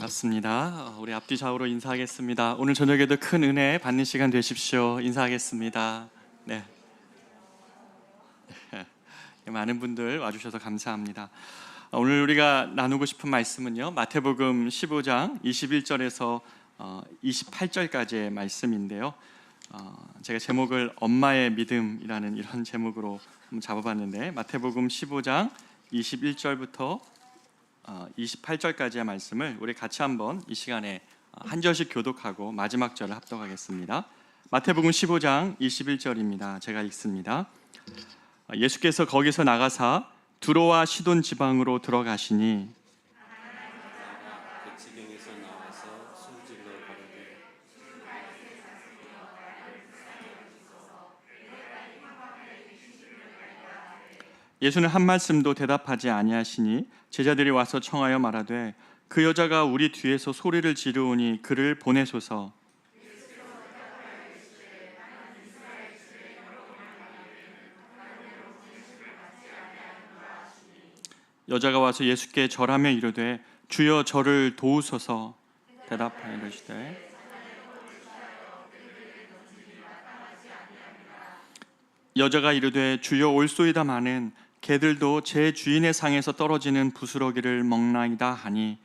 반갑습니다. 우리 앞뒤 좌우로 인사하겠습니다. 오늘 저녁에도 큰 은혜 받는 시간 되십시오. 인사하겠습니다. 네. 많은 분들 와주셔서 감사합니다. 오늘 우리가 나누고 싶은 말씀은요, 마태복음 15장 21절에서 28절까지의 말씀인데요. 제가 제목을 엄마의 믿음이라는 이런 제목으로 잡아봤는데, 마태복음 15장 21절부터 28절까지의 말씀을 우리 같이 한번 이 시간에 한 절씩 교독하고 마지막 절을 합독하겠습니다. 마태복음 15장 21절입니다. 제가 읽습니다. 예수께서 거기서 나가사 두로와 시돈 지방으로 들어가시니 그 지경에서 나와서 술집으로 가로되 예수는 한 말씀도 대답하지 아니하시니 제자들이 와서 청하여 말하되 그 여자가 우리 뒤에서 소리를 지르오니 그를 보내소서. 여자가 와서 예수께 절하며 이르되 주여 저를 도우소서. 대답하여 이르시되 여자가 이르되 주여 올소이다마는 개들도 제 주인의 상에서 떨어지는 부스러기를 먹나이다 하니,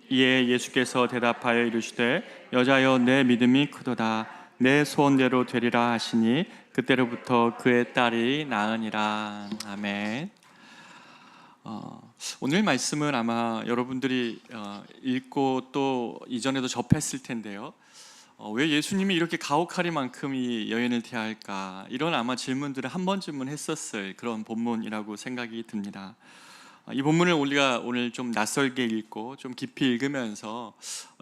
이에 예수께서 대답하여 이르시되 여자여 내 믿음이 크도다. 내 소원대로 되리라 하시니 그때로부터 그의 딸이 나으니라. 아멘. 오늘 말씀은 아마 여러분들이 읽고 또 이전에도 접했을 텐데요. 왜 예수님이 이렇게 가혹하리만큼 이 여인을 대할까? 이런 아마 질문들을 한 번쯤은 했었을 그런 본문이라고 생각이 듭니다. 이 본문을 우리가 오늘 좀 낯설게 읽고 좀 깊이 읽으면서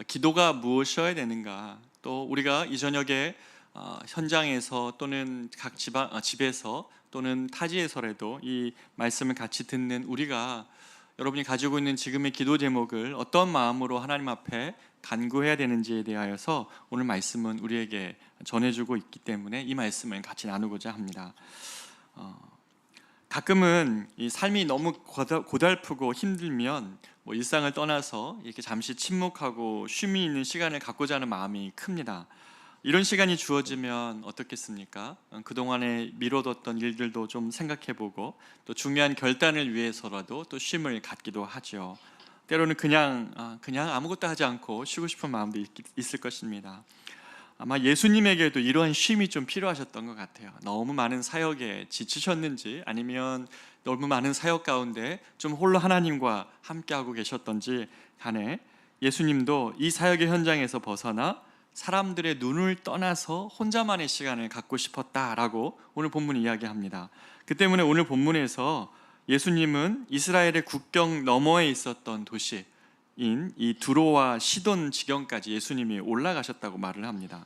기도가 무엇이어야 되는가, 또 우리가 이 저녁에 현장에서 또는 각 집에서 또는 타지에서라도 이 말씀을 같이 듣는 우리가 여러분이 가지고 있는 지금의 기도 제목을 어떤 마음으로 하나님 앞에 간구해야 되는지에 대하여서 오늘 말씀은 우리에게 전해주고 있기 때문에 이 말씀을 같이 나누고자 합니다. 가끔은 이 삶이 너무 고달프고 힘들면 일상을 떠나서 이렇게 잠시 침묵하고 쉼이 있는 시간을 갖고자 하는 마음이 큽니다. 이런 시간이 주어지면 어떻겠습니까? 그동안에 미뤄뒀던 일들도 좀 생각해보고 또 중요한 결단을 위해서라도 또 쉼을 갖기도 하죠. 때로는 그냥 아무것도 하지 않고 쉬고 싶은 마음도 있을 것입니다. 아마 예수님에게도 이러한 쉼이 좀 필요하셨던 것 같아요. 너무 많은 사역에 지치셨는지, 아니면 너무 많은 사역 가운데 좀 홀로 하나님과 함께하고 계셨던지 간에 예수님도 이 사역의 현장에서 벗어나 사람들의 눈을 떠나서 혼자만의 시간을 갖고 싶었다라고 오늘 본문이 이야기합니다. 그 때문에 오늘 본문에서 예수님은 이스라엘의 국경 너머에 있었던 도시인 이 두로와 시돈 지경까지 예수님이 올라가셨다고 말을 합니다.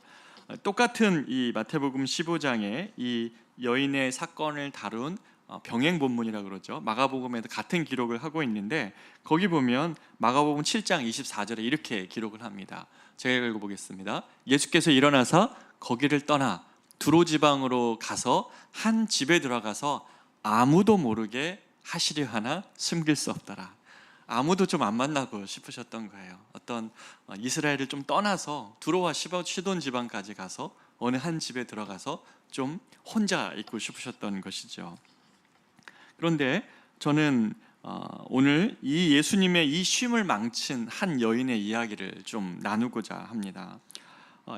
똑같은 이 마태복음 15장에 이 여인의 사건을 다룬 병행 본문이라고 그러죠. 마가복음에도 같은 기록을 하고 있는데, 거기 보면 마가복음 7장 24절에 이렇게 기록을 합니다. 제가 읽어보겠습니다. 예수께서 일어나서 거기를 떠나 두로 지방으로 가서 한 집에 들어가서 아무도 모르게 하시려 하나 숨길 수 없더라. 아무도 좀 안 만나고 싶으셨던 거예요. 어떤 이스라엘을 좀 떠나서 두로와 시돈 지방까지 가서 어느 한 집에 들어가서 좀 혼자 있고 싶으셨던 것이죠. 그런데 저는 오늘 이 예수님의 이 쉼을 망친 한 여인의 이야기를 좀 나누고자 합니다.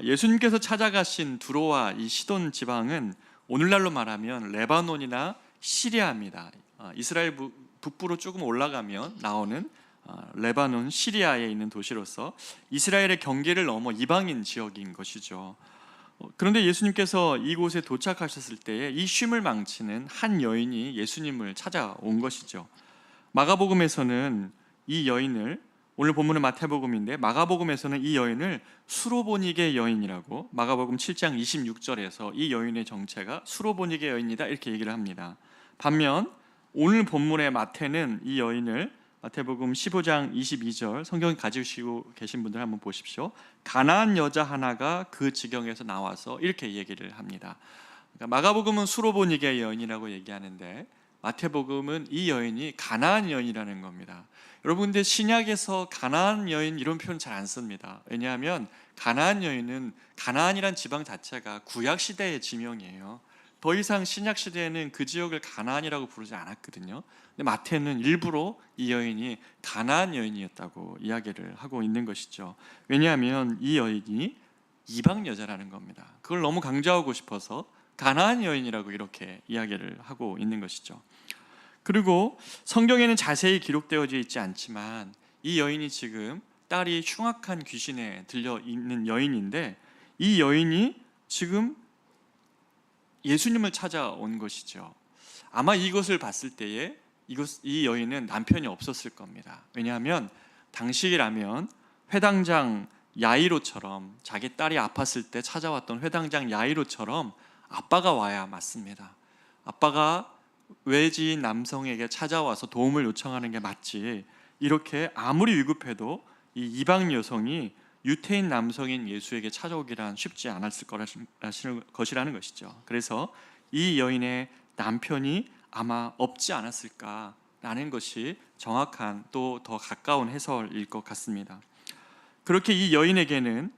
예수님께서 찾아가신 두로와 이 시돈 지방은 오늘날로 말하면 레바논이나 시리아입니다. 이스라엘 북부로 조금 올라가면 나오는 레바논, 시리아에 있는 도시로서 이스라엘의 경계를 넘어 이방인 지역인 것이죠. 그런데 예수님께서 이곳에 도착하셨을 때에 이 쉼을 망치는 한 여인이 예수님을 찾아온 것이죠. 마가복음에서는 이 여인을, 오늘 본문은 마태복음인데 마가복음에서는 이 여인을 수로보니게 여인이라고, 마가복음 7장 26절에서 이 여인의 정체가 수로보니게 여인이다 이렇게 얘기를 합니다. 반면 오늘 본문의 마태는 이 여인을 마태복음 15장 22절, 성경 가지고 계신 분들 한번 보십시오. 가나안 여자 하나가 그 지경에서 나와서 이렇게 얘기를 합니다. 그러니까 마가복음은 수로보니게 여인이라고 얘기하는데 마태복음은 이 여인이 가나안 여인이라는 겁니다. 여러분, 근데 신약에서 가나안 여인 이런 표현 잘 안 씁니다. 왜냐하면 가나안 여인은, 가나안이란 지방 자체가 구약 시대의 지명이에요. 더 이상 신약 시대에는 그 지역을 가나안이라고 부르지 않았거든요. 근데 마태는 일부러 이 여인이 가나안 여인이었다고 이야기를 하고 있는 것이죠. 왜냐하면 이 여인이 이방 여자라는 겁니다. 그걸 너무 강조하고 싶어서 가나안 여인이라고 이렇게 이야기를 하고 있는 것이죠. 그리고 성경에는 자세히 기록되어져 있지 않지만 이 여인이 지금 딸이 흉악한 귀신에 들려 있는 여인인데, 이 여인이 지금 예수님을 찾아온 것이죠. 아마 이것을 봤을 때에 이 여인은 남편이 없었을 겁니다. 왜냐하면 당시라면 회당장 야이로처럼, 자기 딸이 아팠을 때 찾아왔던 회당장 야이로처럼 아빠가 와야 맞습니다. 아빠가 외지인 남성에게 찾아와서 도움을 요청하는 게 맞지, 이렇게 아무리 위급해도 이 이방 여성이 유태인 남성인 예수에게 찾아오기란 쉽지 않았을 것이라는 것이죠. 그래서 이 여인의 남편이 아마 없지 않았을까라는 것이 정확한, 또 더 가까운 해설일 것 같습니다. 그렇게 이 여인에게는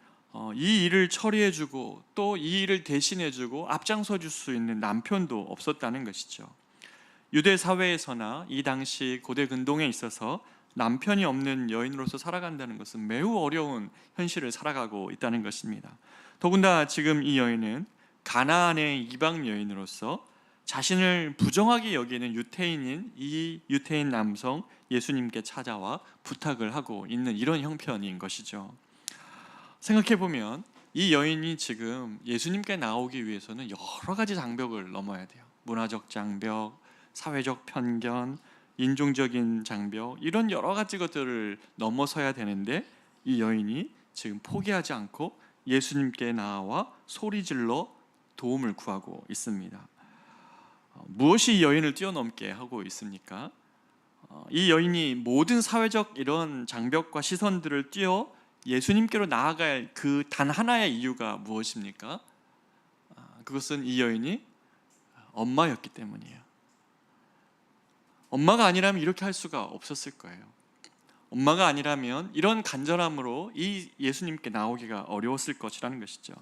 이 일을 처리해주고 또 이 일을 대신해주고 앞장서줄 수 있는 남편도 없었다는 것이죠. 유대 사회에서나 이 당시 고대 근동에 있어서 남편이 없는 여인으로서 살아간다는 것은 매우 어려운 현실을 살아가고 있다는 것입니다. 더군다나 지금 이 여인은 가나안의 이방 여인으로서 자신을 부정하게 여기는 유태인인 이 유태인 남성 예수님께 찾아와 부탁을 하고 있는 이런 형편인 것이죠. 생각해보면 이 여인이 지금 예수님께 나오기 위해서는 여러 가지 장벽을 넘어야 돼요. 문화적 장벽, 사회적 편견, 인종적인 장벽, 이런 여러 가지 것들을 넘어서야 되는데 이 여인이 지금 포기하지 않고 예수님께 나와 소리질러 도움을 구하고 있습니다. 무엇이 이 여인을 뛰어넘게 하고 있습니까? 이 여인이 모든 사회적 이런 장벽과 시선들을 뛰어 예수님께로 나아갈 그 단 하나의 이유가 무엇입니까? 그것은 이 여인이 엄마였기 때문이에요. 엄마가 아니라면 이렇게 할 수가 없었을 거예요. 엄마가 아니라면 이런 간절함으로 이 예수님께 나오기가 어려웠을 것이라는 것이죠.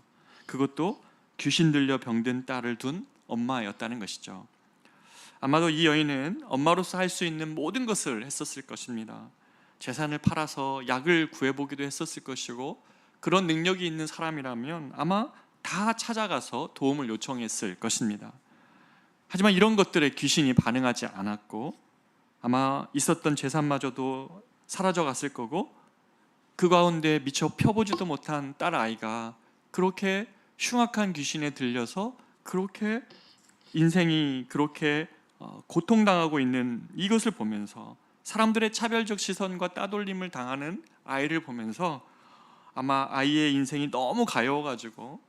그것도 귀신 들려 병든 딸을 둔 엄마였다는 것이죠. 아마도 이 여인은 엄마로서 할 수 있는 모든 것을 했었을 것입니다. 재산을 팔아서 약을 구해보기도 했었을 것이고, 그런 능력이 있는 사람이라면 아마 다 찾아가서 도움을 요청했을 것입니다. 하지만 이런 것들에 귀신이 반응하지 않았고, 아마 있었던 재산마저도 사라져갔을 거고, 그 가운데 미처 펴보지도 못한 딸 아이가 그렇게 흉악한 귀신에 들려서 그렇게 인생이 그렇게 고통당하고 있는 이것을 보면서, 사람들의 차별적 시선과 따돌림을 당하는 아이를 보면서 아마 아이의 인생이 너무 가여워가지고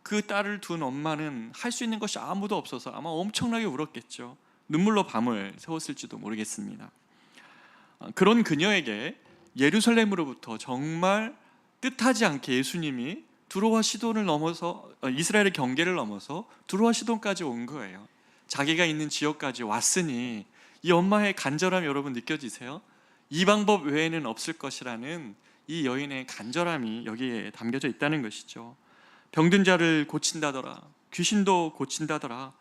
그 딸을 둔 엄마는 할 수 있는 것이 아무도 없어서 아마 엄청나게 울었겠죠. 눈물로 밤을 새웠을지도 모르겠습니다. 그런 그녀에게 예루살렘으로부터 정말 뜻하지 않게 예수님이 두로와 시돈을 넘어서, 이스라엘의 경계를 넘어서 두로와 시돈까지 온 거예요. 자기가 있는 지역까지 왔으니 이 엄마의 간절함 여러분 느껴지세요? 이 방법 외에는 없을 것이라는 이 여인의 간절함이 여기에 담겨져 있다는 것이죠. 병든 자를 고친다더라, 귀신도 고친다더라,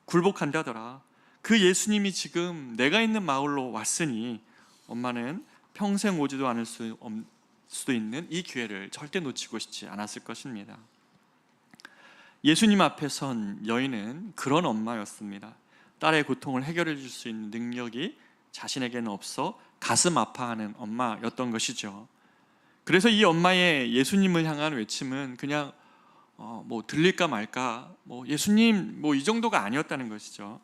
굴복한다더라, 그 예수님이 지금 내가 있는 마을로 왔으니 엄마는 평생 오지도 않을 수도 있는 이 기회를 절대 놓치고 싶지 않았을 것입니다. 예수님 앞에 선 여인은 그런 엄마였습니다. 딸의 고통을 해결해 줄 수 있는 능력이 자신에게는 없어 가슴 아파하는 엄마였던 것이죠. 그래서 이 엄마의 예수님을 향한 외침은 그냥 들릴까 말까, 예수님 이 정도가 아니었다는 것이죠.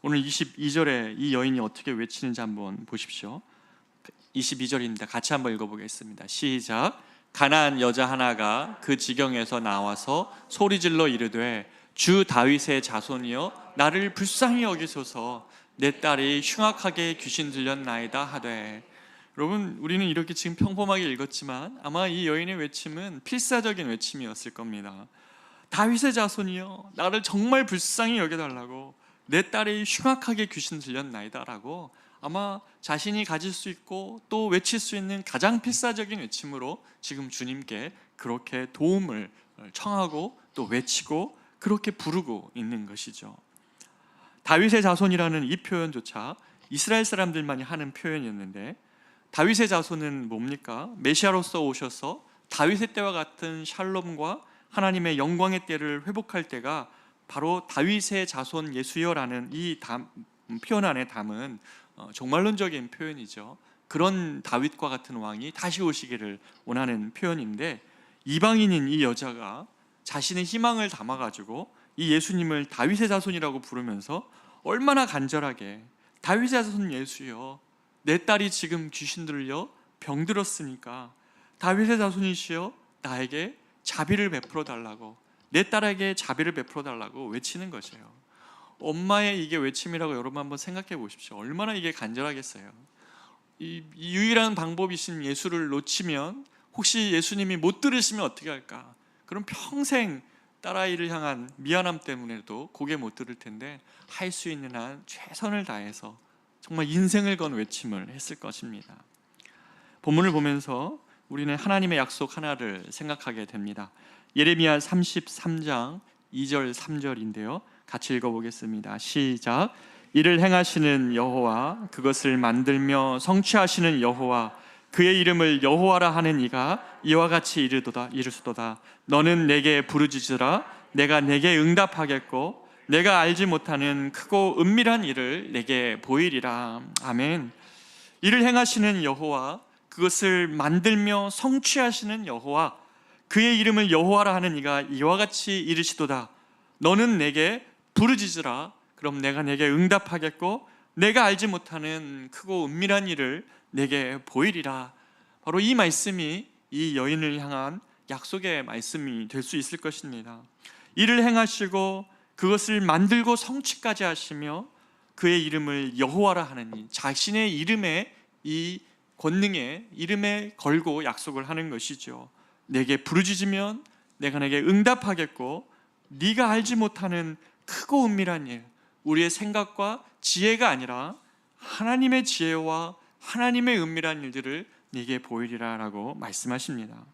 오늘 22절에 이 여인이 어떻게 외치는지 한번 보십시오. 22절입니다. 같이 한번 읽어보겠습니다. 시작. 가난한 여자 하나가 그 지경에서 나와서 소리질러 이르되 주 다윗의 자손이여 나를 불쌍히 여기소서, 내 딸이 흉악하게 귀신 들렸나이다 하되. 여러분, 우리는 이렇게 지금 평범하게 읽었지만 아마 이 여인의 외침은 필사적인 외침이었을 겁니다. 다윗의 자손이여 나를 정말 불쌍히 여겨달라고, 내 딸이 흉악하게 귀신 들렸나이다 라고 아마 자신이 가질 수 있고 또 외칠 수 있는 가장 필사적인 외침으로 지금 주님께 그렇게 도움을 청하고 또 외치고 그렇게 부르고 있는 것이죠. 다윗의 자손이라는 이 표현조차 이스라엘 사람들만이 하는 표현이었는데, 다윗의 자손은 뭡니까? 메시아로서 오셔서 다윗의 때와 같은 샬롬과 하나님의 영광의 때를 회복할 때가 바로 다윗의 자손 예수여라는 이 표현 안에 담은 종말론적인 표현이죠. 그런 다윗과 같은 왕이 다시 오시기를 원하는 표현인데, 이방인인 이 여자가 자신의 희망을 담아가지고 이 예수님을 다윗의 자손이라고 부르면서 얼마나 간절하게 다윗의 자손 예수여, 내 딸이 지금 귀신 들려 병들었으니까 다윗의 자손이시여 나에게 자비를 베풀어 달라고, 내 딸에게 자비를 베풀어 달라고 외치는 것이에요. 엄마의 이게 외침이라고 여러분 한번 생각해 보십시오. 얼마나 이게 간절하겠어요. 이 유일한 방법이신 예수를 놓치면, 혹시 예수님이 못 들으시면 어떻게 할까? 그럼 평생 딸아이를 향한 미안함 때문에도 고개 못 들을 텐데, 할 수 있는 한 최선을 다해서 정말 인생을 건 외침을 했을 것입니다. 본문을 보면서 우리는 하나님의 약속 하나를 생각하게 됩니다. 예레미야 33장 2절 3절인데요. 같이 읽어보겠습니다. 시작. 이를 행하시는 여호와, 그것을 만들며 성취하시는 여호와, 그의 이름을 여호와라 하는 이가 이와 같이 이르시도다. 너는 내게 부르짖으라. 내가 내게 응답하겠고 내가 알지 못하는 크고 은밀한 일을 내게 보이리라. 아멘. 이를 행하시는 여호와, 그것을 만들며 성취하시는 여호와, 그의 이름을 여호와라 하는 이가 이와 같이 이르시도다. 너는 내게 부르짖으라. 그럼 내가 내게 응답하겠고 내가 알지 못하는 크고 은밀한 일을 내게 보이리라. 바로 이 말씀이 이 여인을 향한 약속의 말씀이 될 수 있을 것입니다. 이를 행하시고 그것을 만들고 성취까지 하시며 그의 이름을 여호와라 하느니, 자신의 이름에, 이 권능의 이름에 걸고 약속을 하는 것이죠. 내게 부르짖으면 내가 내게 응답하겠고 네가 알지 못하는 크고 은밀한 일, 우리의 생각과 지혜가 아니라 하나님의 지혜와 하나님의 은밀한 일들을 네게 보이리라 라고 말씀하십니다.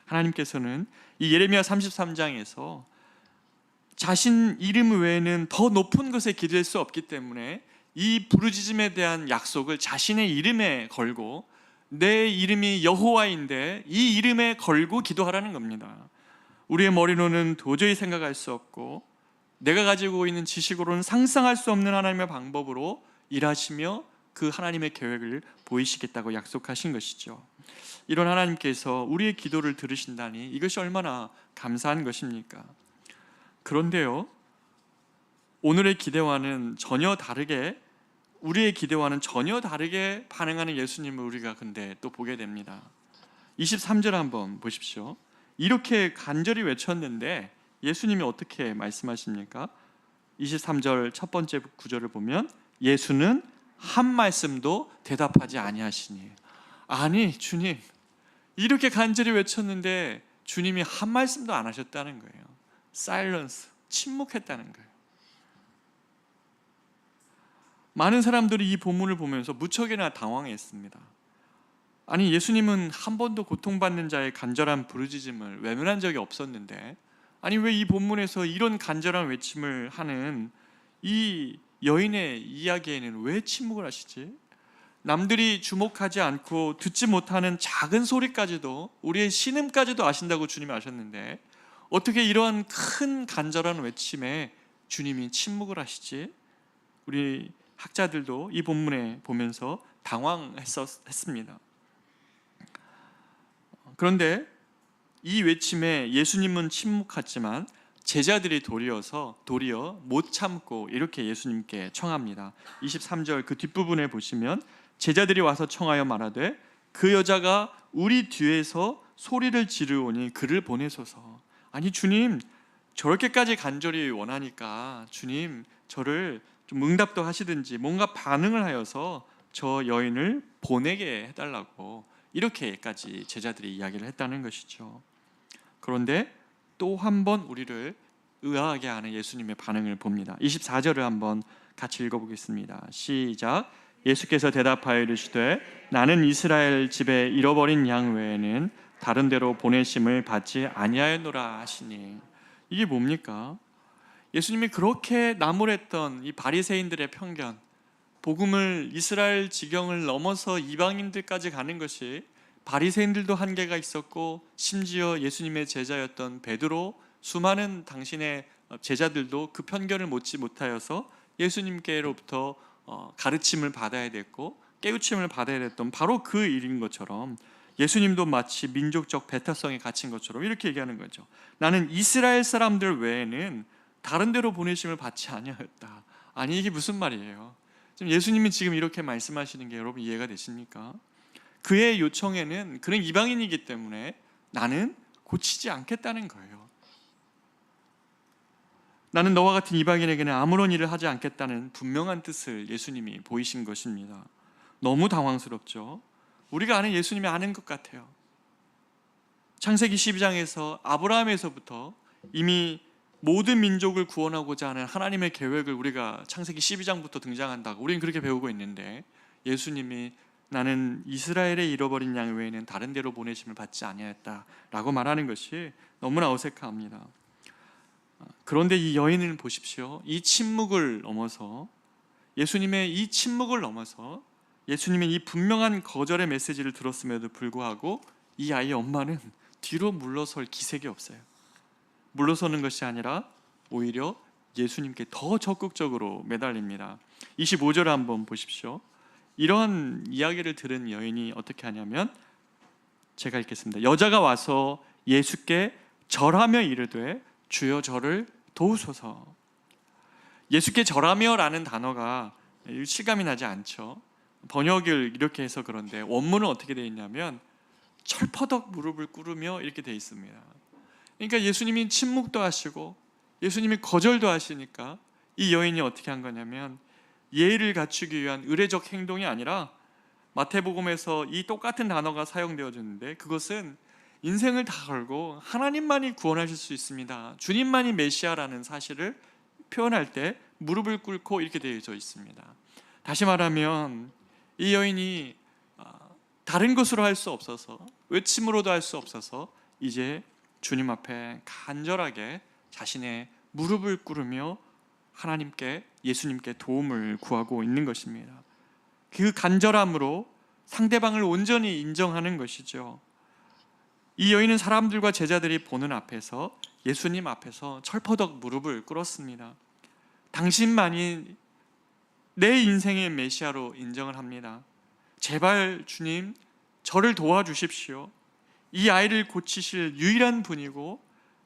하나님께서는 이 예레미야 33장에서 자신 이름 외에는 더 높은 것에 기댈 수 없기 때문에 이 부르짖음에 대한 약속을 자신의 이름에 걸고, 내 이름이 여호와인데 이 이름에 걸고 기도하라는 겁니다. 우리의 머리로는 도저히 생각할 수 없고 내가 가지고 있는 지식으로는 상상할 수 없는 하나님의 방법으로 일하시며 그 하나님의 계획을 보이시겠다고 약속하신 것이죠. 이런 하나님께서 우리의 기도를 들으신다니 이것이 얼마나 감사한 것입니까? 그런데요, 오늘의 기대와는 전혀 다르게, 우리의 기대와는 전혀 다르게 반응하는 예수님을 우리가 근데 또 보게 됩니다. 23절 한번 보십시오. 이렇게 간절히 외쳤는데 예수님이 어떻게 말씀하십니까? 23절 첫 번째 구절을 보면 예수는 한 말씀도 대답하지 아니하시니. 아니 주님, 이렇게 간절히 외쳤는데 주님이 한 말씀도 안 하셨다는 거예요. 사일런스, 침묵했다는 거예요. 많은 사람들이 이 본문을 보면서 무척이나 당황했습니다. 아니 예수님은 한 번도 고통받는 자의 간절한 부르짖음을 외면한 적이 없었는데, 아니 왜 이 본문에서 이런 간절한 외침을 하는 이 여인의 이야기에는 왜 침묵을 하시지? 남들이 주목하지 않고 듣지 못하는 작은 소리까지도, 우리의 신음까지도 아신다고 주님이 아셨는데 어떻게 이러한 큰 간절한 외침에 주님이 침묵을 하시지? 우리 학자들도 이 본문에 보면서 당황했습니다. 그런데 이 외침에 예수님은 침묵했지만 제자들이 도리어 못 참고 이렇게 예수님께 청합니다. 23절 그 뒷부분에 보시면 제자들이 와서 청하여 말하되 그 여자가 우리 뒤에서 소리를 지르오니 그를 보내소서. 아니 주님, 저렇게까지 간절히 원하니까 주님 저를 좀 응답도 하시든지 뭔가 반응을 하여서 저 여인을 보내게 해달라고, 이렇게까지 제자들이 이야기를 했다는 것이죠. 그런데 또 한 번 우리를 의아하게 하는 예수님의 반응을 봅니다. 24절을 한번 같이 읽어보겠습니다. 시작. 예수께서 대답하여 이르시되 나는 이스라엘 집에 잃어버린 양 외에는 다른 데로 보내심을 받지 아니하였노라 하시니. 이게 뭡니까? 예수님이 그렇게 나무랬던 이 바리새인들의 편견, 복음을 이스라엘 지경을 넘어서 이방인들까지 가는 것이 바리새인들도 한계가 있었고, 심지어 예수님의 제자였던 베드로, 수많은 당신의 제자들도 그 편견을 못지 못하여서 예수님께로부터 가르침을 받아야 됐고 깨우침을 받아야 됐던 바로 그 일인 것처럼, 예수님도 마치 민족적 배타성에 갇힌 것처럼 이렇게 얘기하는 거죠. 나는 이스라엘 사람들 외에는 다른 데로 보내심을 받지 아니하였다. 아니, 이게 무슨 말이에요? 지금 예수님이 지금 이렇게 말씀하시는 게 여러분 이해가 되십니까? 그의 요청에는 그는 이방인이기 때문에 나는 고치지 않겠다는 거예요. 나는 너와 같은 이방인에게는 아무런 일을 하지 않겠다는 분명한 뜻을 예수님이 보이신 것입니다. 너무 당황스럽죠? 우리가 아는 예수님이 아는 것 같아요. 창세기 12장에서 아브라함에서부터 이미 모든 민족을 구원하고자 하는 하나님의 계획을 우리가 창세기 12장부터 등장한다고 우리는 그렇게 배우고 있는데, 예수님이 나는 이스라엘의 잃어버린 양 외에는 다른 데로 보내심을 받지 아니하였다라고 말하는 것이 너무나 어색합니다. 그런데 이 여인을 보십시오. 이 침묵을 넘어서, 예수님의 이 침묵을 넘어서 예수님의 이 분명한 거절의 메시지를 들었음에도 불구하고 이 아이의 엄마는 뒤로 물러설 기색이 없어요. 물러서는 것이 아니라 오히려 예수님께 더 적극적으로 매달립니다. 25절을 한번 보십시오. 이런 이야기를 들은 여인이 어떻게 하냐면, 제가 읽겠습니다. 여자가 와서 예수께 절하며 이르되 주여 저를 도우소서. 예수께 절하며라는 단어가 실감이 나지 않죠. 번역을 이렇게 해서 그런데 원문은 어떻게 되어 있냐면 철퍼덕 무릎을 꿇으며 이렇게 되어 있습니다. 그러니까 예수님이 침묵도 하시고 예수님이 거절도 하시니까 이 여인이 어떻게 한 거냐면, 예의를 갖추기 위한 의례적 행동이 아니라 마태복음에서 이 똑같은 단어가 사용되어졌는데, 그것은 인생을 다 걸고 하나님만이 구원하실 수 있습니다, 주님만이 메시아라는 사실을 표현할 때 무릎을 꿇고 이렇게 되어져 있습니다. 다시 말하면 이 여인이 다른 것으로 할 수 없어서, 외침으로도 할 수 없어서 이제 주님 앞에 간절하게 자신의 무릎을 꿇으며 하나님께, 예수님께 도움을 구하고 있는 것입니다. 그 간절함으로 상대방을 온전히 인정하는 것이죠. 이 여인은 사람들과 제자들이 보는 앞에서, 예수님 앞에서 철퍼덕 무릎을 꿇었습니다. 당신만이 내 인생의 메시아로 인정을 합니다. 제발 주님, 저를 도와주십시오. 이 아이를 고치실 유일한 분이고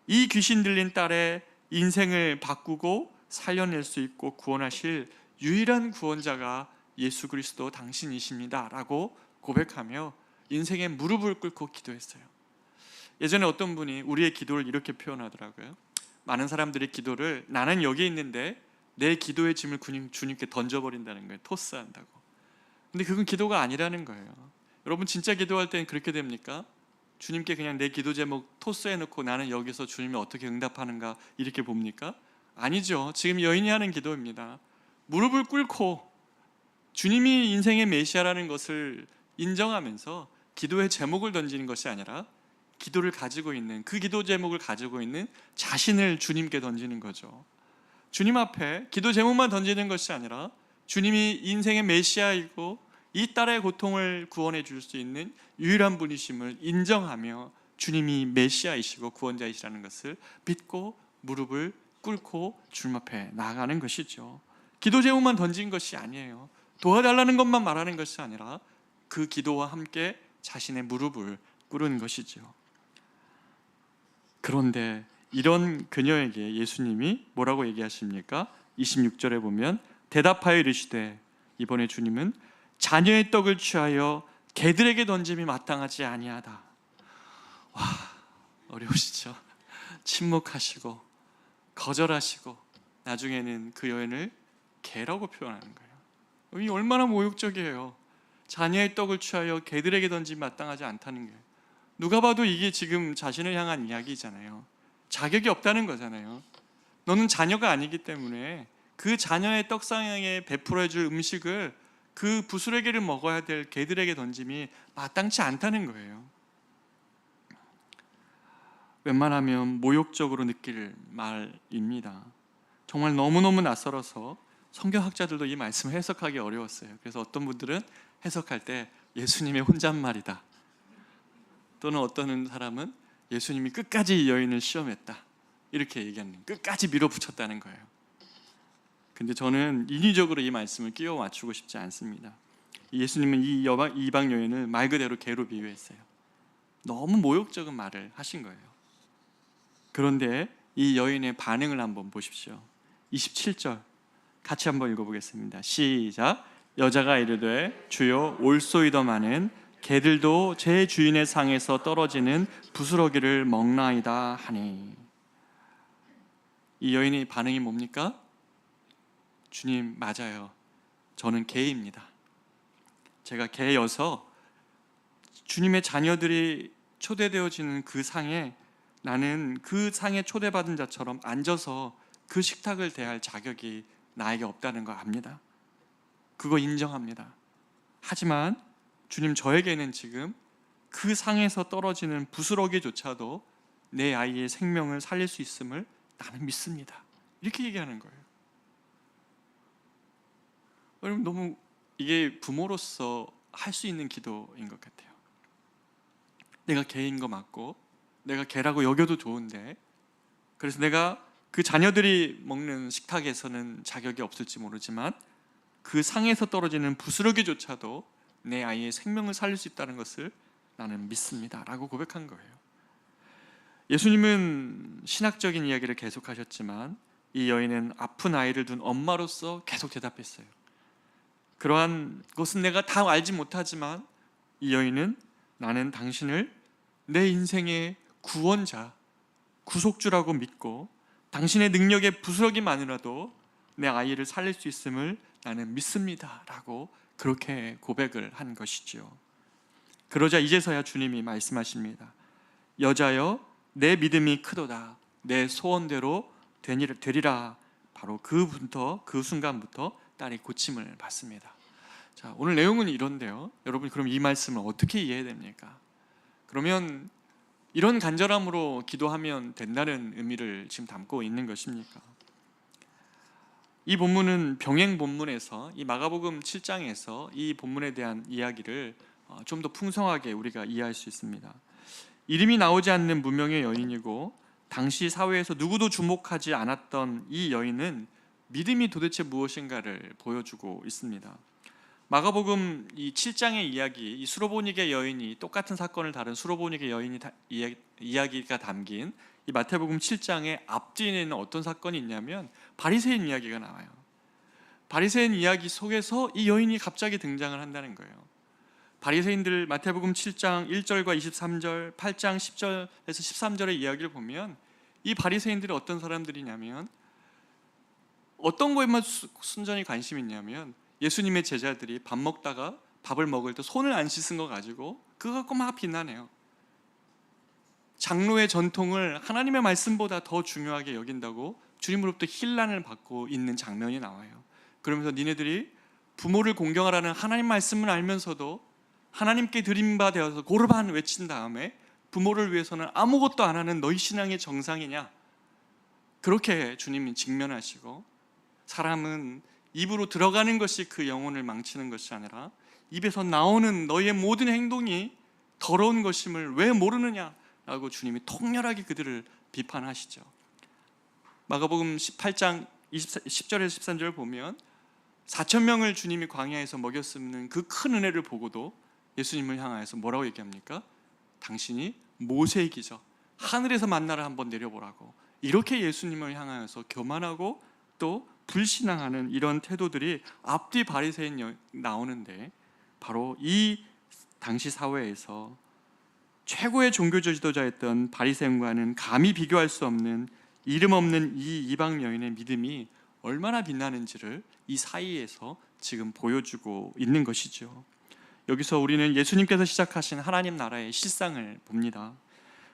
이 귀신 들린 딸의 인생을 바꾸고 살려낼 수 있고 구원하실 유일한 구원자가 예수 그리스도 당신이십니다 라고 고백하며 인생의 무릎을 꿇고 기도했어요. 예전에 어떤 분이 우리의 기도를 이렇게 표현하더라고요. 많은 사람들이 기도를 나는 여기 있는데 내 기도의 짐을 주님께 던져버린다는 거예요. 토스한다고. 근데 그건 기도가 아니라는 거예요. 여러분 진짜 기도할 때는 그렇게 됩니까? 주님께 그냥 내 기도 제목 토스해놓고 나는 여기서 주님이 어떻게 응답하는가 이렇게 봅니까? 아니죠. 지금 여인이 하는 기도입니다. 무릎을 꿇고 주님이 인생의 메시아라는 것을 인정하면서 기도의 제목을 던지는 것이 아니라 기도를 가지고 있는, 그 기도 제목을 가지고 있는 자신을 주님께 던지는 거죠. 주님 앞에 기도 제목만 던지는 것이 아니라 주님이 인생의 메시아이고 이 딸의 고통을 구원해 줄 수 있는 유일한 분이심을 인정하며 주님이 메시아이시고 구원자이시라는 것을 믿고 무릎을 꿇고 주님 앞에 나아가는 것이죠. 기도 제목만 던진 것이 아니에요. 도와달라는 것만 말하는 것이 아니라 그 기도와 함께 자신의 무릎을 꿇은 것이죠. 그런데 이런 그녀에게 예수님이 뭐라고 얘기하십니까? 26절에 보면 대답하여 이르시되, 이번에 주님은 자녀의 떡을 취하여 개들에게 던짐이 마땅하지 아니하다. 와, 어려우시죠? 침묵하시고 거절하시고 나중에는 그 여인을 개라고 표현하는 거예요. 이 얼마나 모욕적이에요. 자녀의 떡을 취하여 개들에게 던짐이 마땅하지 않다는 게, 누가 봐도 이게 지금 자신을 향한 이야기잖아요. 자격이 없다는 거잖아요. 너는 자녀가 아니기 때문에 그 자녀의 떡상에 베풀어 줄 음식을 그 부스러기를 먹어야 될 개들에게 던짐이 마땅치 않다는 거예요. 웬만하면 모욕적으로 느낄 말입니다. 정말 너무너무 낯설어서 성경학자들도 이 말씀을 해석하기 어려웠어요. 그래서 어떤 분들은 해석할 때 예수님의 혼잣말이다, 또는 어떤 사람은 예수님이 끝까지 이 여인을 시험했다, 이렇게 얘기하는, 끝까지 밀어붙였다는 거예요. 근데 저는 인위적으로 이 말씀을 끼워 맞추고 싶지 않습니다. 예수님은 이 이방 여인을 말 그대로 개로 비유했어요. 너무 모욕적인 말을 하신 거예요. 그런데 이 여인의 반응을 한번 보십시오. 27절 같이 한번 읽어보겠습니다. 시작. 여자가 이르되 주여 올소이더마는 개들도 제 주인의 상에서 떨어지는 부스러기를 먹나이다 하니. 이 여인의 반응이 뭡니까? 주님, 맞아요. 저는 개입니다. 제가 개여서 주님의 자녀들이 초대되어지는 그 상에, 나는 그 상에 초대받은 자처럼 앉아서 그 식탁을 대할 자격이 나에게 없다는 거 압니다. 그거 인정합니다. 하지만 주님, 저에게는 지금 그 상에서 떨어지는 부스러기조차도 내 아이의 생명을 살릴 수 있음을 나는 믿습니다. 이렇게 얘기하는 거예요. 여러분, 너무 이게 부모로서 할 수 있는 기도인 것 같아요. 내가 개인 거 맞고 내가 개라고 여겨도 좋은데, 그래서 내가 그 자녀들이 먹는 식탁에서는 자격이 없을지 모르지만 그 상에서 떨어지는 부스러기조차도 내 아이의 생명을 살릴 수 있다는 것을 나는 믿습니다 라고 고백한 거예요. 예수님은 신학적인 이야기를 계속하셨지만 이 여인은 아픈 아이를 둔 엄마로서 계속 대답했어요. 그러한 것은 내가 다 알지 못하지만 이 여인은 나는 당신을 내 인생의 구원자, 구속주라고 믿고 당신의 능력의 부스러기만이라도 내 아이를 살릴 수 있음을 나는 믿습니다 라고 그렇게 고백을 한 것이죠. 그러자 이제서야 주님이 말씀하십니다. 여자여, 내 믿음이 크도다. 내 소원대로 되리라. 바로 그 순간부터 딸이 고침을 받습니다. 자, 오늘 내용은 이런데요. 여러분, 그럼 이 말씀을 어떻게 이해해야 됩니까? 그러면 이런 간절함으로 기도하면 된다는 의미를 지금 담고 있는 것입니까? 이 본문은 병행 본문에서, 이 마가복음 7장에서 이 본문에 대한 이야기를 좀 더 풍성하게 우리가 이해할 수 있습니다. 이름이 나오지 않는 무명의 여인이고 당시 사회에서 누구도 주목하지 않았던 이 여인은 믿음이 도대체 무엇인가를 보여주고 있습니다. 마가복음 이 7장의 이야기, 이 수로보니게 여인이 똑같은 사건을 다룬 수로보니게 여인이 이야기가 담긴 이 마태복음 7장의 앞뒤에는 어떤 사건이 있냐면 바리새인 이야기가 나와요. 바리새인 이야기 속에서 이 여인이 갑자기 등장을 한다는 거예요. 바리새인들 마태복음 7장 1절과 23절, 8장 10절에서 13절의 이야기를 보면 이 바리새인들이 어떤 사람들이냐면 어떤 거에만 순전히 관심이 있냐면 예수님의 제자들이 밥 먹다가 밥을 먹을 때 손을 안 씻은 거 가지고 그거 갖고 막 비난해요. 장로의 전통을 하나님의 말씀보다 더 중요하게 여긴다고 주님으로부터 힐난을 받고 있는 장면이 나와요. 그러면서 니네들이 부모를 공경하라는 하나님 말씀을 알면서도 하나님께 드린 바 되어서 고르반 외친 다음에 부모를 위해서는 아무것도 안 하는 너희 신앙의 정상이냐? 그렇게 주님이 직면하시고, 사람은 입으로 들어가는 것이 그 영혼을 망치는 것이 아니라 입에서 나오는 너희의 모든 행동이 더러운 것임을 왜 모르느냐? 라고 주님이 통렬하게 그들을 비판하시죠. 마가복음 18장 10절에서 13절 보면 4,000명을 주님이 광야에서 먹였음는 그 큰 은혜를 보고도 예수님을 향하여서 뭐라고 얘기합니까? 당신이 모세의 기적, 하늘에서 만나를 한번 내려보라고, 이렇게 예수님을 향하여서 교만하고 또 불신앙하는 이런 태도들이 앞뒤 바리새인 나오는데, 바로 이 당시 사회에서 최고의 종교 지도자였던 바리새인과는 감히 비교할 수 없는 이름 없는 이 이방 여인의 믿음이 얼마나 빛나는지를 이 사이에서 지금 보여주고 있는 것이죠. 여기서 우리는 예수님께서 시작하신 하나님 나라의 실상을 봅니다.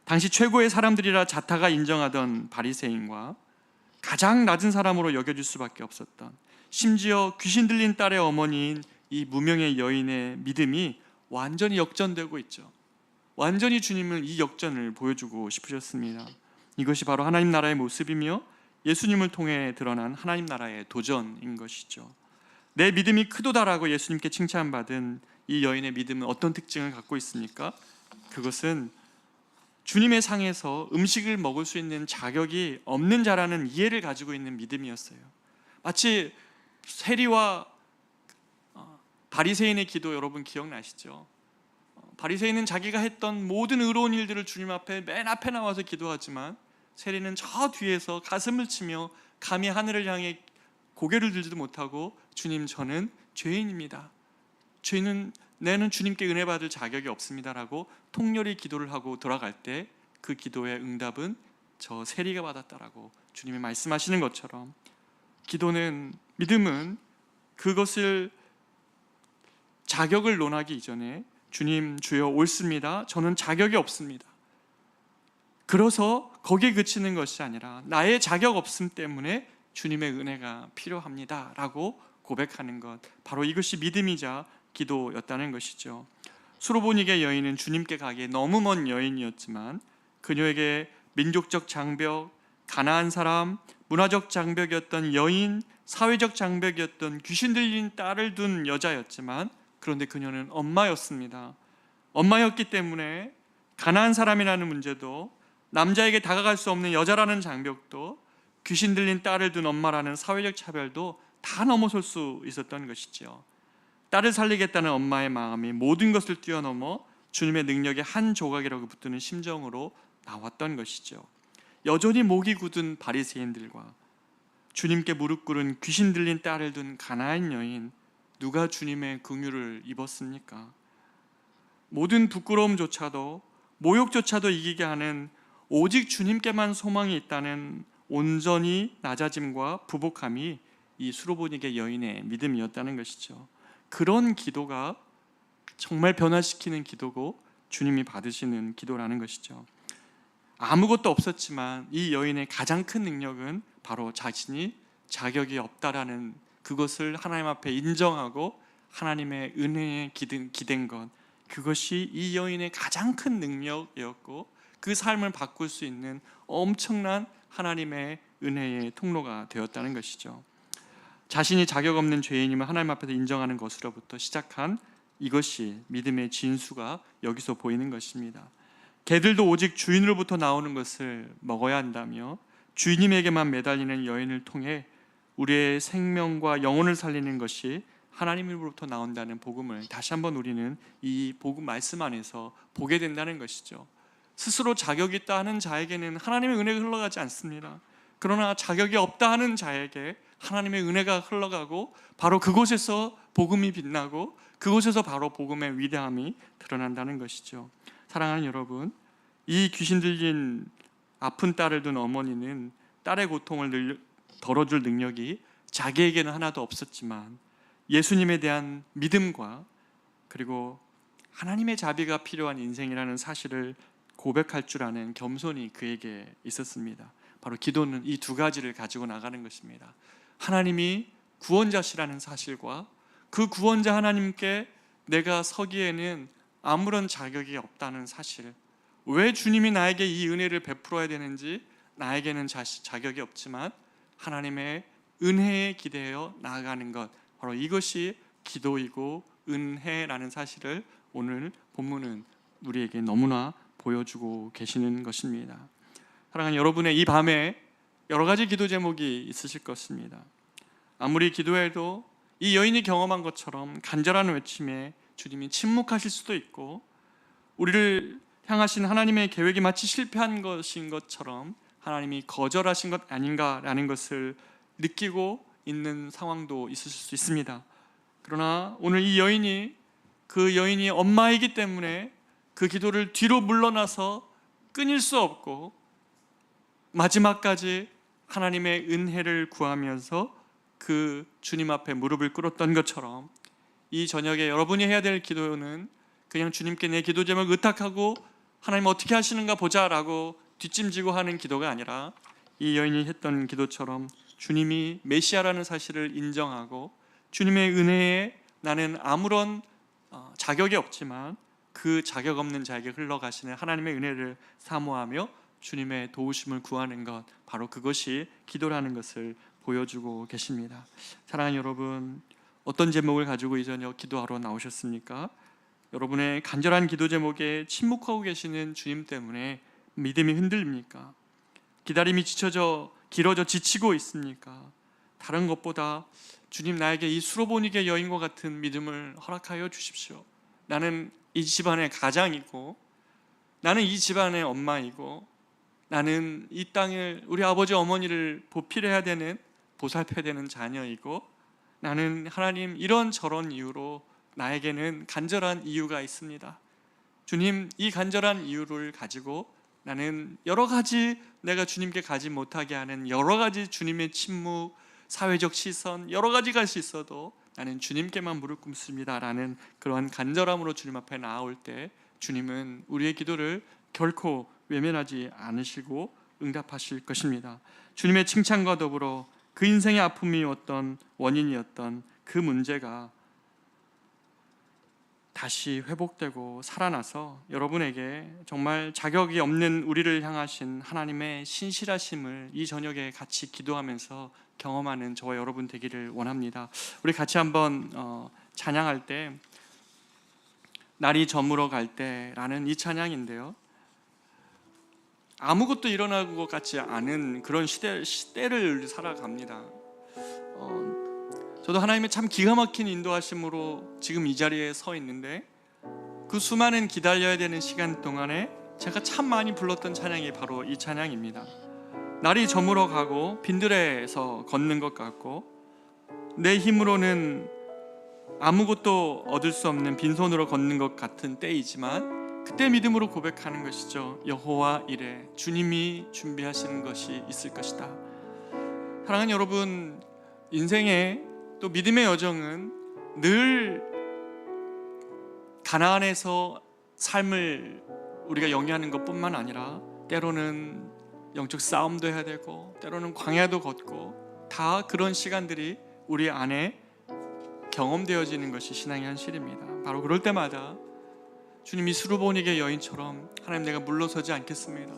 당시 최고의 사람들이라 자타가 인정하던 바리새인과 가장 낮은 사람으로 여겨질 수밖에 없었던, 심지어 귀신 들린 딸의 어머니인 이 무명의 여인의 믿음이 완전히 역전되고 있죠. 완전히 주님은 이 역전을 보여주고 싶으셨습니다. 이것이 바로 하나님 나라의 모습이며 예수님을 통해 드러난 하나님 나라의 도전인 것이죠. 내 믿음이 크도다라고 예수님께 칭찬받은 이 여인의 믿음은 어떤 특징을 갖고 있습니까? 그것은 주님의 상에서 음식을 먹을 수 있는 자격이 없는 자라는 이해를 가지고 있는 믿음이었어요. 마치 세리와 바리새인의 기도 여러분 기억나시죠? 바리새인은 자기가 했던 모든 의로운 일들을 주님 앞에 맨 앞에 나와서 기도하지만 세리는 저 뒤에서 가슴을 치며 감히 하늘을 향해 고개를 들지도 못하고 주님 저는 죄인입니다. 내는 주님께 은혜 받을 자격이 없습니다라고 통렬히 기도를 하고 돌아갈 때 그 기도의 응답은 저 세리가 받았다라고 주님이 말씀하시는 것처럼 믿음은 그것을 자격을 논하기 이전에 주님 주여 옳습니다. 저는 자격이 없습니다. 그래서 거기에 그치는 것이 아니라 나의 자격 없음 때문에 주님의 은혜가 필요합니다 라고 고백하는 것, 바로 이것이 믿음이자 기도였다는 것이죠. 수로보니게 여인은 주님께 가기에 너무 먼 여인이었지만 그녀에게 민족적 장벽, 가나안 사람, 문화적 장벽이었던 여인, 사회적 장벽이었던 귀신 들린 딸을 둔 여자였지만 그런데 그녀는 엄마였습니다. 엄마였기 때문에 가나안 사람이라는 문제도, 남자에게 다가갈 수 없는 여자라는 장벽도, 귀신 들린 딸을 둔 엄마라는 사회적 차별도 다 넘어설 수 있었던 것이죠. 딸을 살리겠다는 엄마의 마음이 모든 것을 뛰어넘어 주님의 능력의 한 조각이라고 붙드는 심정으로 나왔던 것이죠. 여전히 목이 굳은 바리새인들과 주님께 무릎 꿇은 귀신 들린 딸을 둔 가나안 여인, 누가 주님의 긍휼을 입었습니까? 모든 부끄러움조차도, 모욕조차도 이기게 하는 오직 주님께만 소망이 있다는 온전히 낮아짐과 부복함이 이 수로보니게 여인의 믿음이었다는 것이죠. 그런 기도가 정말 변화시키는 기도고 주님이 받으시는 기도라는 것이죠. 아무것도 없었지만 이 여인의 가장 큰 능력은 바로 자신이 자격이 없다라는 그것을 하나님 앞에 인정하고 하나님의 은혜에 기댄 것, 그것이 이 여인의 가장 큰 능력이었고 그 삶을 바꿀 수 있는 엄청난 하나님의 은혜의 통로가 되었다는 것이죠. 자신이 자격 없는 죄인임을 하나님 앞에서 인정하는 것으로부터 시작한 이것이 믿음의 진수가 여기서 보이는 것입니다. 개들도 오직 주인으로부터 나오는 것을 먹어야 한다며 주님에게만 매달리는 여인을 통해 우리의 생명과 영혼을 살리는 것이 하나님으로부터 나온다는 복음을 다시 한번 우리는 이 복음 말씀 안에서 보게 된다는 것이죠. 스스로 자격이 있다 하는 자에게는 하나님의 은혜가 흘러가지 않습니다. 그러나 자격이 없다 하는 자에게 하나님의 은혜가 흘러가고 바로 그곳에서 복음이 빛나고 그곳에서 바로 복음의 위대함이 드러난다는 것이죠. 사랑하는 여러분, 이 귀신 들린 아픈 딸을 둔 어머니는 딸의 고통을 덜어줄 능력이 자기에게는 하나도 없었지만 예수님에 대한 믿음과 그리고 하나님의 자비가 필요한 인생이라는 사실을 고백할 줄 아는 겸손이 그에게 있었습니다. 바로 기도는 이 두 가지를 가지고 나가는 것입니다. 하나님이 구원자시라는 사실과 그 구원자 하나님께 내가 서기에는 아무런 자격이 없다는 사실, 왜 주님이 나에게 이 은혜를 베풀어야 되는지, 나에게는 자격이 없지만 하나님의 은혜에 기대어 나아가는 것, 바로 이것이 기도이고 은혜라는 사실을 오늘 본문은 우리에게 너무나 보여주고 계시는 것입니다. 사랑하는 여러분의 이 밤에 여러 가지 기도 제목이 있으실 것입니다. 아무리 기도해도 이 여인이 경험한 것처럼 간절한 외침에 주님이 침묵하실 수도 있고, 우리를 향하신 하나님의 계획이 마치 실패한 것인 것처럼 하나님이 거절하신 것 아닌가라는 것을 느끼고 있는 상황도 있으실 수 있습니다. 그러나 오늘 이 여인이 그 여인이 엄마이기 때문에 그 기도를 뒤로 물러나서 끊일 수 없고 마지막까지 하나님의 은혜를 구하면서 그 주님 앞에 무릎을 꿇었던 것처럼 이 저녁에 여러분이 해야 될 기도는 그냥 주님께 내 기도 제목 의탁하고 하나님 어떻게 하시는가 보자라고 뒷짐지고 하는 기도가 아니라 이 여인이 했던 기도처럼 주님이 메시아라는 사실을 인정하고 주님의 은혜에 나는 아무런 자격이 없지만 그 자격 없는 자에게 흘러가시는 하나님의 은혜를 사모하며 주님의 도우심을 구하는 것, 바로 그것이 기도라는 것을 보여주고 계십니다. 사랑하는 여러분, 어떤 제목을 가지고 이 저녁 기도하러 나오셨습니까? 여러분의 간절한 기도 제목에 침묵하고 계시는 주님 때문에 믿음이 흔들립니까? 기다림이 길어져 지치고 있습니까? 다른 것보다 주님, 나에게 이 수로보니게 여인과 같은 믿음을 허락하여 주십시오. 나는 이 집안의 가장이고, 나는 이 집안의 엄마이고, 나는 이 땅을, 우리 아버지 어머니를 보필해야 되는, 보살펴야 되는 자녀이고, 나는 하나님 이런 저런 이유로 나에게는 간절한 이유가 있습니다. 주님, 이 간절한 이유를 가지고 나는 여러 가지, 내가 주님께 가지 못하게 하는 여러 가지 주님의 침묵, 사회적 시선, 여러 가지가 할 수 있어도 나는 주님께만 무릎 꿇습니다 라는 그러한 간절함으로 주님 앞에 나아올 때 주님은 우리의 기도를 결코 외면하지 않으시고 응답하실 것입니다. 주님의 칭찬과 더불어 그 인생의 아픔이었던, 원인이었던 그 문제가 다시 회복되고 살아나서 여러분에게 정말 자격이 없는 우리를 향하신 하나님의 신실하심을 이 저녁에 같이 기도하면서 경험하는 저와 여러분 되기를 원합니다. 우리 같이 한번 찬양할 때 날이 저물어 갈 때라는 이 찬양인데요, 아무것도 일어나는 것 같지 않은 그런 시대를 살아갑니다. 저도 하나님의 참 기가 막힌 인도하심으로 지금 이 자리에 서 있는데, 그 수많은 기다려야 되는 시간 동안에 제가 참 많이 불렀던 찬양이 바로 이 찬양입니다. 날이 저물어 가고 빈들에서 걷는 것 같고, 내 힘으로는 아무것도 얻을 수 없는 빈손으로 걷는 것 같은 때이지만, 그때 믿음으로 고백하는 것이죠. 여호와 이레, 주님이 준비하시는 것이 있을 것이다. 사랑하는 여러분, 인생의 또 믿음의 여정은 늘 가나안에서 삶을 우리가 영위하는 것뿐만 아니라 때로는 영적 싸움도 해야 되고, 때로는 광야도 걷고, 다 그런 시간들이 우리 안에 경험되어지는 것이 신앙의 현실입니다. 바로 그럴 때마다 주님이 수르보니게 여인처럼, 하나님, 내가 물러서지 않겠습니다.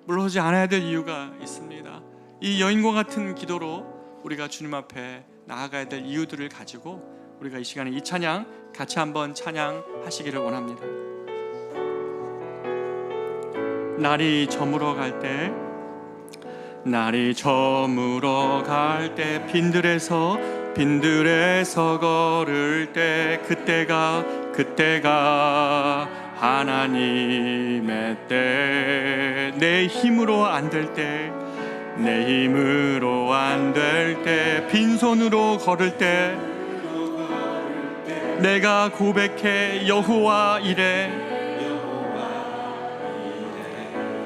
물러서지 않아야 될 이유가 있습니다. 이 여인과 같은 기도로 우리가 주님 앞에 나아가야 될 이유들을 가지고 우리가 이 시간에 이 찬양 같이 한번 찬양하시기를 원합니다. 날이 저물어 갈 때, 날이 저물어 갈 때, 빈들에서 걸을 때, 그때가 하나님의 때, 내 힘으로 안 될 때, 빈손으로 걸을 때, 내가 고백해 여호와 이레.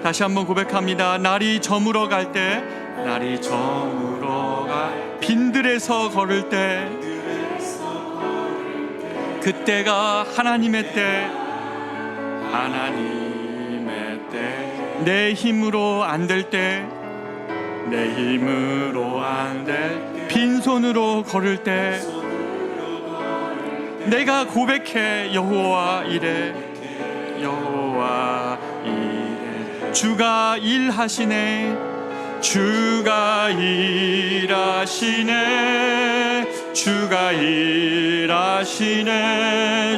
다시 한번 고백합니다. 날이 저물어 갈 때, 빈들에서 걸을 때, 그때가 하나님의 때, 내 힘으로 안 될 때, 빈손으로 걸을 때, 내가 고백해 여호와 이레. 주가 일하시네,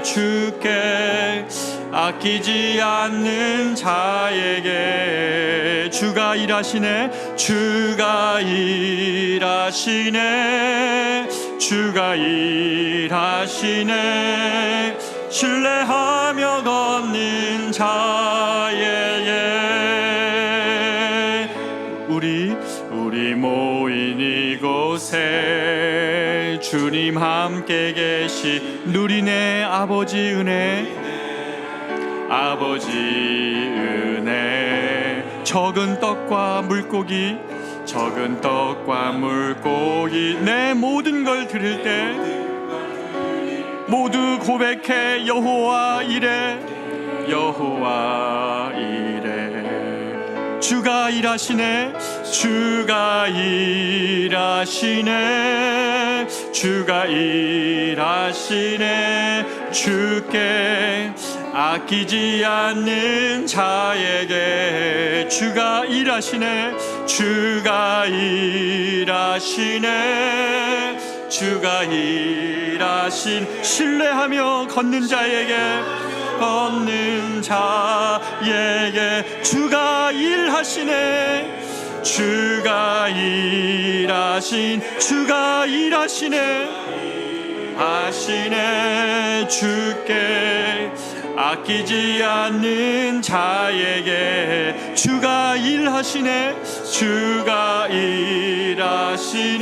주께 아끼지 않는 자에게 주가 일하시네. 신뢰하며 걷는 자에게 우리 모인 이곳에 주님 함께 계시 누리네. 아버지 은혜, 적은 떡과 물고기, 내 모든 걸 드릴 때 모두 고백해 여호와 이레. 주가 일하시네 주가 일하시네 주가 일하시네 주께 아끼지 않는 자에게 주가 일하시네 주가 일하시네 주가 일하신 신뢰하며 걷는 자에게 주가 일하시네 주가 일하시네 하시네 주께 아끼지 않는 자에게 주가 일하시네 주가 일하시네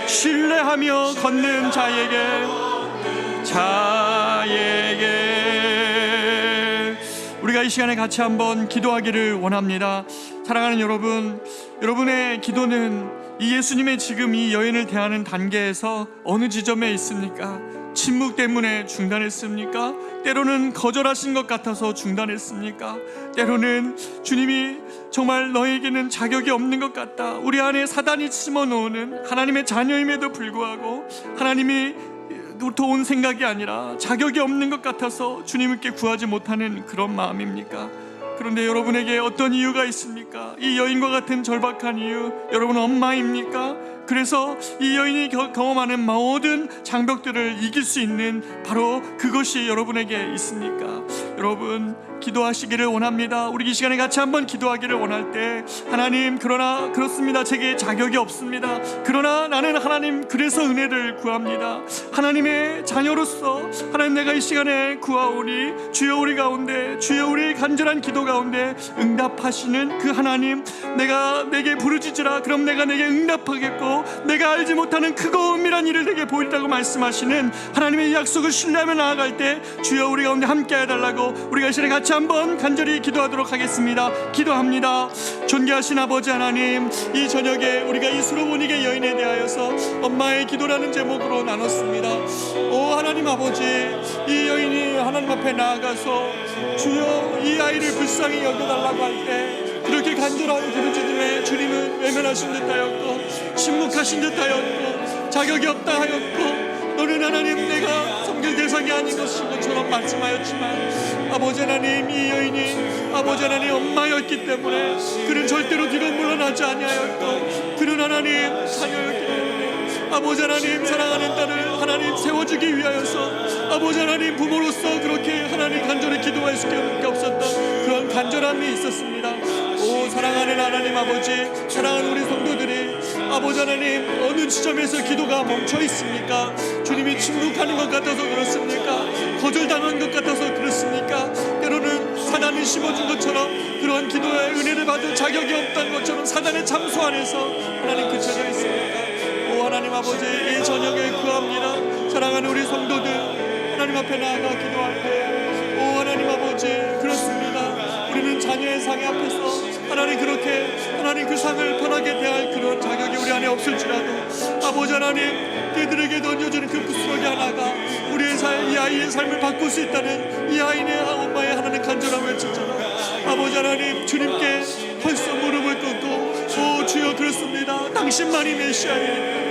신뢰하며 걷는 자에게 우리가 이 시간에 같이 한번 기도하기를 원합니다. 사랑하는 여러분, 여러분의 기도는 이 예수님의 지금 이 여인을 대하는 단계에서 어느 지점에 있습니까? 침묵 때문에 중단했습니까? 때로는 거절하신 것 같아서 중단했습니까? 때로는 주님이 정말 너에게는 자격이 없는 것 같다, 우리 안에 사단이 심어놓는 하나님의 자녀임에도 불구하고 하나님이 도온 생각이 아니라 자격이 없는 것 같아서 주님께 구하지 못하는 그런 마음입니까? 그런데 여러분에게 어떤 이유가 있습니까? 이 여인과 같은 절박한 이유, 여러분은 엄마입니까? 그래서 이 여인이 경험하는 모든 장벽들을 이길 수 있는 바로 그것이 여러분에게 있습니까? 여러분, 기도하시기를 원합니다. 우리 이 시간에 같이 한번 기도하기를 원할 때, 하나님, 그러나 그렇습니다, 제게 자격이 없습니다. 그러나 나는 하나님 그래서 은혜를 구합니다. 하나님의 자녀로서 하나님, 내가 이 시간에 구하오니 주여 우리 가운데, 주여 우리의 간절한 기도 가운데 응답하시는 그 하나님, 내게 부르짖으라 그럼 내가 내게 응답하겠고 내가 알지 못하는 크고 은밀한 일을 내게 보이리라고 말씀하시는 하나님의 약속을 신뢰하며 나아갈 때 주여 우리 가운데 함께 해달라고 우리가 이 시간에 같이 한번 간절히 기도하도록 하겠습니다. 기도합니다. 존귀하신 아버지 하나님, 이 저녁에 우리가 이 수로보니게 여인에 대하여서 엄마의 기도라는 제목으로 나눴습니다. 오 하나님 아버지, 이 여인이 하나님 앞에 나아가서 주여 이 아이를 불쌍히 여겨달라고 할 때 그렇게 간절한 부르짖음에 주님은 외면하신 듯하였고 침묵하신 듯하였고 자격이 없다 하였고, 너는 하나님 내가 섬길 대상이 아닌 것처럼 말씀하였지만 아버지 하나님, 이 여인이 아버지 하나님 엄마였기 때문에 그는 절대로 뒤로 물러나지 아니하였고, 그는 하나님 자녀였기 때문에 아버지 하나님 사랑하는 딸을 하나님 세워주기 위하여서 아버지 하나님 부모로서 그렇게 하나님 간절히 기도할 수밖에 없었던 그런 간절함이 있었습니다. 오 사랑하는 하나님 아버지, 사랑하는 우리 성도들이 아버지 하나님 어느 지점에서 기도가 멈춰 있습니까? 주님이 침묵하는 것 같아서 그렇습니까? 거절당한 것 같아서 그렇습니까? 때로는 사단이 심어준 것처럼 그러한 기도의 은혜를 받을 자격이 없다는 것처럼 사단의 참소 안에서 하나님 그쳐져 있습니까? 오 하나님 아버지, 이 저녁에 구합니다. 사랑하는 우리 성도들 하나님 앞에 나아가 기도할 때, 오 하나님 아버지, 그렇습니다. 우리는 자녀의 상의 앞에서 하나님 그렇게 하나님 그 상을 편하게 대할 그런 자격이 우리 안에 없을지라도 아버지 하나님, 그들에게 던져주는 그 부스러기 하나가 우리의 이 아이의 삶을 바꿀 수 있다는 이 아이의 엄마의 하나님 간절함을 외치잖아. 아버지 하나님, 주님께 벌써 무릎을 꿇고 오 주여 그렇습니다, 당신만이 메시아이기,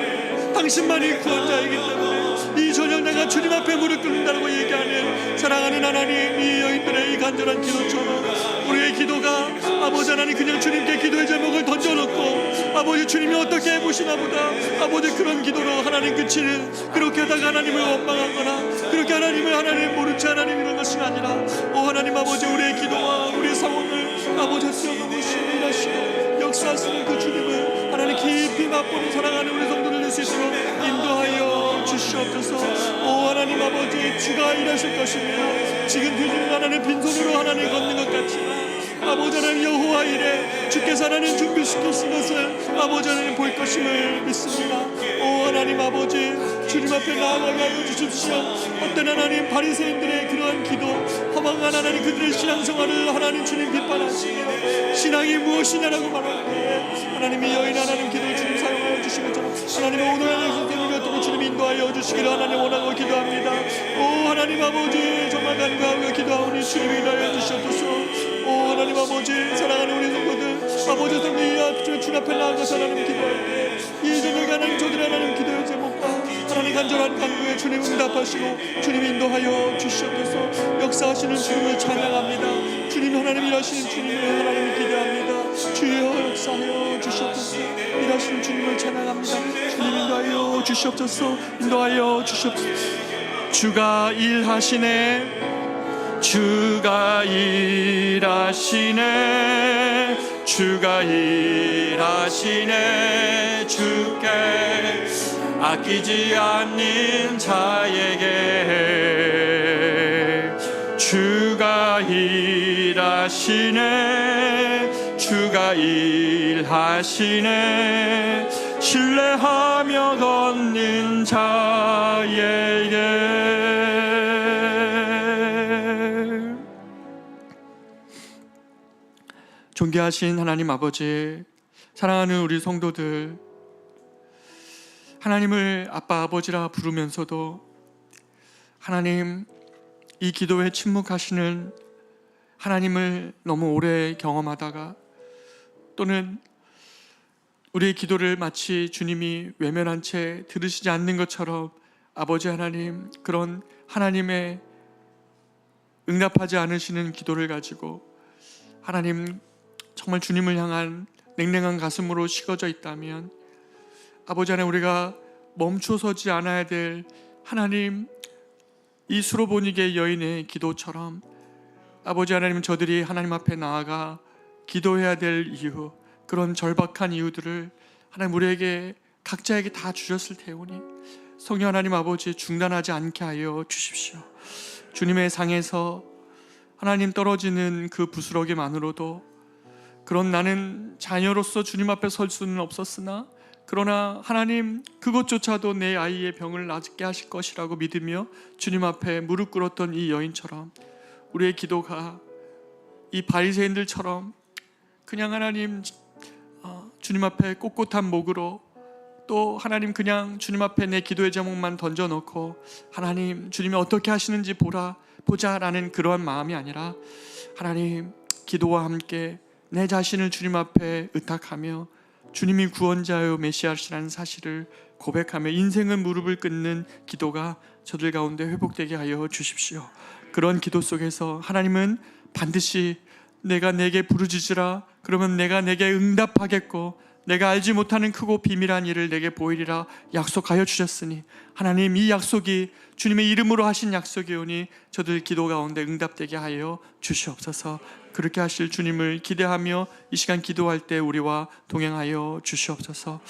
당신만이 구원자이기 때문에 이 저녁 내가 주님 앞에 무릎 꿇는다고 얘기하는 사랑하는 하나님, 이 여인들의 이 간절한 기도처럼 우리의 기도가 아버지 하나님 그냥 주님께 기도의 제목을 던져놓고 아버지 주님이 어떻게 해보시나 보다 아버지 그런 기도로 하나님 그치는, 그렇게 하다가 하나님을 원망하거나 그렇게 하나님을 하나님 모른 채 하나님 이런 것이 아니라 오 하나님 아버지, 우리의 기도와 우리의 상황을 아버지 뛰어넘으시고 일하시고 역사하시는 그 주님을 하나님 깊이 맛보는 사랑하는 우리 성도들 될 수 있도록 인도하여 주시옵소서. 오 하나님 아버지, 주가 일하실 것입니다. 지금 뒤지는 하나님 빈손으로 하나님 걷는 것 같지만 아버지 하나님 여호와 이래 주께서 하나님 준비시키신 것을 아버지 하나님 볼 것임을 믿습니다. 오 하나님 아버지, 주님 앞에 나아가게 하여 주십시오. 어떤 하나님 바리새인들의 그러한 기도, 허망한 하나님 그들의 신앙생활을 하나님 주님 비판하시며 신앙이 무엇이냐라고 말할 때 하나님이 여인 하나님 기도 주님 사용하여 주시는 것처럼 하나님의 오늘 하나님 선생님을 어떻게 주님 인도하여 주시기를 하나님 원하고 기도합니다. 오 하나님 아버지, 정말 간구하며 기도하오니 주님이 인도하여 주시옵소서. 아버지, 사랑하는 우리 성도들, 아버지 성령이여 주님 앞에 나아가서 하나님 기도할 때 이 저녁에 하나님 저들의 하나님 기도의 제목과 하나님 간절한 간구에 주님 응답하시고 주님 인도하여 주시옵소서. 역사하시는 주님을 찬양합니다. 주님 하나님 일하시는 주님을 하나님 기대합니다. 주여 역사하여 주시옵소서. 일하시는 주님을 찬양합니다. 주님 인도하여 주시옵소서. 인도하여 주시옵소서. 주가 일하시네, 주가 일하시네, 주가 일하시네. 주께 아끼지 않는 자에게 주가 일하시네, 주가 일하시네. 신뢰하며 걷는 자에게. 존귀하신 하나님 아버지, 사랑하는 우리 성도들, 하나님을 아빠 아버지라 부르면서도 하나님 이 기도에 침묵하시는 하나님을 너무 오래 경험하다가 또는 우리의 기도를 마치 주님이 외면한 채 들으시지 않는 것처럼 아버지 하나님, 그런 하나님의 응답하지 않으시는 기도를 가지고 하나님 정말 주님을 향한 냉랭한 가슴으로 식어져 있다면 아버지 하나님, 우리가 멈춰서지 않아야 될 하나님 이 수로보니게 여인의 기도처럼 아버지 하나님, 저들이 하나님 앞에 나아가 기도해야 될 이유, 그런 절박한 이유들을 하나님 우리에게 각자에게 다 주셨을 테오니 성령 하나님 아버지, 중단하지 않게 하여 주십시오. 주님의 상에서 하나님 떨어지는 그 부스러기만으로도 그런 나는 자녀로서 주님 앞에 설 수는 없었으나 그러나 하나님 그것조차도 내 아이의 병을 낫게 하실 것이라고 믿으며 주님 앞에 무릎 꿇었던 이 여인처럼 우리의 기도가 이 바리새인들처럼 그냥 하나님 주님 앞에 꼿꼿한 목으로, 또 하나님 그냥 주님 앞에 내 기도의 제목만 던져놓고 하나님 주님이 어떻게 하시는지 보자라는 그러한 마음이 아니라 하나님 기도와 함께 내 자신을 주님 앞에 의탁하며 주님이 구원자요 메시아시라는 사실을 고백하며 인생은 무릎을 꿇는 기도가 저들 가운데 회복되게 하여 주십시오. 그런 기도 속에서 하나님은 반드시 내가 내게 부르짖으라, 그러면 내가 내게 응답하겠고 내가 알지 못하는 크고 비밀한 일을 내게 보이리라 약속하여 주셨으니 하나님 이 약속이 주님의 이름으로 하신 약속이오니 저들 기도 가운데 응답되게 하여 주시옵소서. 그렇게 하실 주님을 기대하며 이 시간 기도할 때 우리와 동행하여 주시옵소서.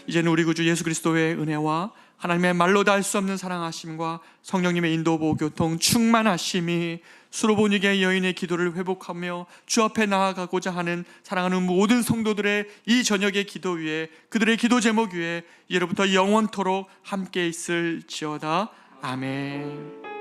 이제는 우리 구주 예수 그리스도의 은혜와 하나님의 말로 다 할 수 없는 사랑하심과 성령님의 인도 보호 교통 충만하심이 수로보니게 여인의 기도를 회복하며 주 앞에 나아가고자 하는 사랑하는 모든 성도들의 이 저녁의 기도 위에, 그들의 기도 제목 위에 예로부터 영원토록 함께 있을지어다. 아멘.